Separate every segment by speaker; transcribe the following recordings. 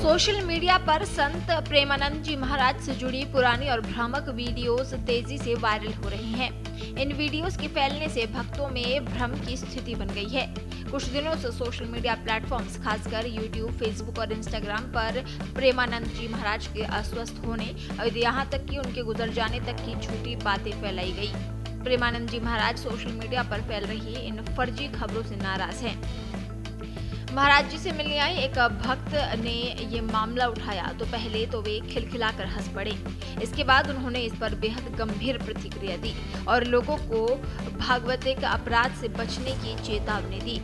Speaker 1: Social media पर संत प्रेमानंद जी महाराज से जुड़ी पुरानी और भ्रामक वीडियोस तेजी से वायरल हो रही हैं। इन वीडियोस के फैलने से भक्तों में भ्रम की स्थिति बन गई है। कुछ दिनों से सोशल मीडिया प्लेटफॉर्म्स खासकर यूट्यूब, फेसबुक और इंस्टाग्राम पर प्रेमानंद जी महाराज के अस्वस्थ होने और यहाँ तक कि उनके गुजर जाने तक की झूठी बातें फैलाई गई। प्रेमानंद जी महाराज सोशल मीडिया पर फैल रही इन फर्जी खबरों से नाराज हैं। महाराज जी से मिलने आए एक भक्त ने ये मामला उठाया तो पहले तो वे खिलखिलाकर हंस पड़े। इसके बाद उन्होंने इस पर बेहद गंभीर प्रतिक्रिया दी और लोगों को भागवतिक अपराध से बचने की चेतावनी दी।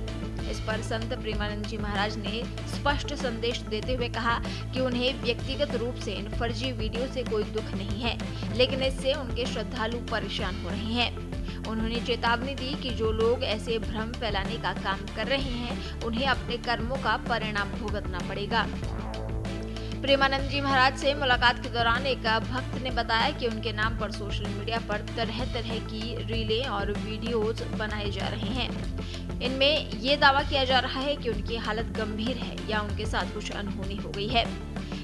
Speaker 1: इस पर संत प्रेमानंद जी महाराज ने स्पष्ट संदेश देते हुए कहा कि उन्हें व्यक्तिगत रूप से इन फर्जी वीडियो से कोई दुख नहीं है, लेकिन इससे उनके श्रद्धालु परेशान हो रहे हैं। उन्होंने चेतावनी दी कि जो लोग ऐसे भ्रम फैलाने का काम कर रहे हैं, उन्हें अपने कर्मों का परिणाम भुगतना पड़ेगा। प्रेमानंद जी महाराज से मुलाकात के दौरान एक भक्त ने बताया कि उनके नाम पर सोशल मीडिया पर तरह तरह की रीलें और वीडियोज बनाए जा रहे हैं। इनमें ये दावा किया जा रहा है कि उनकी हालत गंभीर है या उनके साथ कुछ अनहोनी हो गई है।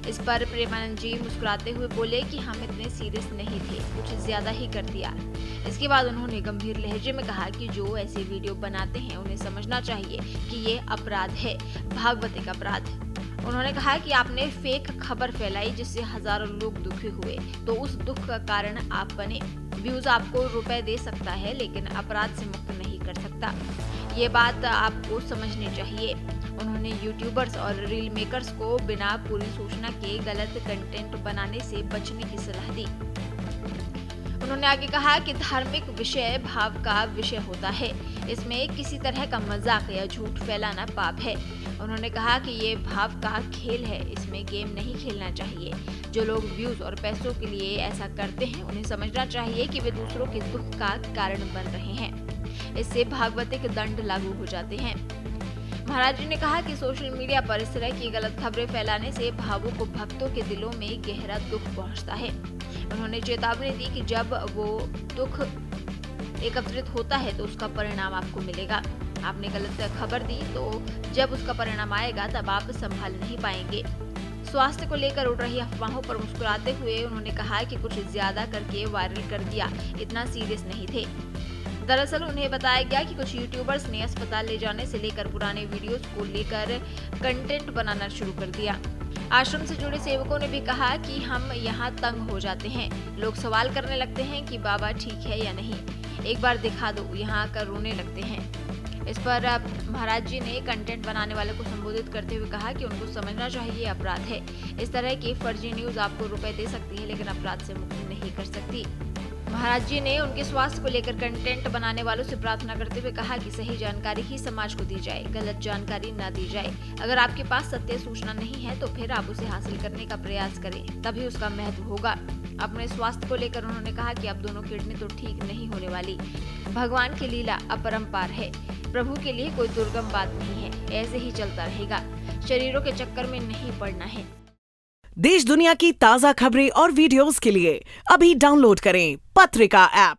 Speaker 1: इस पर प्रेमानंद जी मुस्कुराते हुए बोले कि हम इतने सीरियस नहीं थे, कुछ ज्यादा ही कर दिया। इसके बाद उन्होंने गंभीर लहजे में कहा कि जो ऐसे वीडियो बनाते हैं उन्हें समझना चाहिए कि ये अपराध है, भागवतिक अपराध। उन्होंने कहा कि आपने फेक खबर फैलाई जिससे हजारों लोग दुखी हुए, तो उस दुख का कारण आप बने। व्यूज आपको रुपए दे सकता है, लेकिन अपराध से मुक्त नहीं कर सकता। ये बात आपको समझनी चाहिए। उन्होंने यूट्यूबर्स और रील मेकर्स को बिना पूरी सूचना के गलत कंटेंट बनाने से बचने की सलाह दी। उन्होंने आगे कहा कि धार्मिक विषय भाव का विषय होता है, इसमें किसी तरह का मजाक या झूठ फैलाना पाप है। उन्होंने कहा कि ये भाव का खेल है, इसमें गेम नहीं खेलना चाहिए। जो लोग व्यूज और पैसों के लिए ऐसा करते हैं, उन्हें समझना चाहिए कि वे दूसरों के दुख का कारण बन रहे हैं। इससे भागवतिक दंड लागू हो जाते हैं। महाराज जी ने कहा कि सोशल मीडिया पर इस तरह की गलत खबरें फैलाने से भावुक भक्तों के दिलों में गहरा दुख पहुंचता है। उन्होंने चेतावनी दी कि जब वो दुख एकत्रित होता है तो उसका परिणाम आपको मिलेगा। आपने गलत खबर दी तो जब उसका परिणाम आएगा तब आप संभाल नहीं पाएंगे। स्वास्थ्य को लेकर उड़ रही अफवाहों पर मुस्कुराते हुए उन्होंने कहा कि कुछ ज्यादा करके वायरल कर दिया, इतना सीरियस नहीं थे। दरअसल उन्हें बताया गया कि कुछ यूट्यूबर्स ने अस्पताल ले जाने से लेकर पुराने वीडियोस को लेकर कंटेंट बनाना शुरू कर दिया। आश्रम से जुड़े सेवकों ने भी कहा कि हम यहाँ तंग हो जाते हैं। लोग सवाल करने लगते हैं कि बाबा ठीक है या नहीं, एक बार दिखा दो, यहाँ आकर रोने लगते हैं। इस पर महाराज जी ने कंटेंट बनाने वाले को संबोधित करते हुए कहा कि उनको समझना चाहिए अपराध है। इस तरह की फर्जी न्यूज आपको रुपए दे सकती है, लेकिन अपराध से मुक्ति नहीं कर सकती। महाराज जी ने उनके स्वास्थ्य को लेकर कंटेंट बनाने वालों से प्रार्थना करते हुए कहा कि सही जानकारी ही समाज को दी जाए, गलत जानकारी न दी जाए। अगर आपके पास सत्य सूचना नहीं है तो फिर आप उसे हासिल करने का प्रयास करें, तभी उसका महत्व होगा। अपने स्वास्थ्य को लेकर उन्होंने कहा कि अब दोनों किडनी तो ठीक नहीं होने वाली। भगवान की लीला अपरंपार है, प्रभु के लिए कोई दुर्गम बात नहीं है, ऐसे ही चलता रहेगा। शरीरों के चक्कर में नहीं पड़ना है।
Speaker 2: देश दुनिया की ताजा खबरें और वीडियोस के लिए अभी डाउनलोड करें पत्रिका ऐप।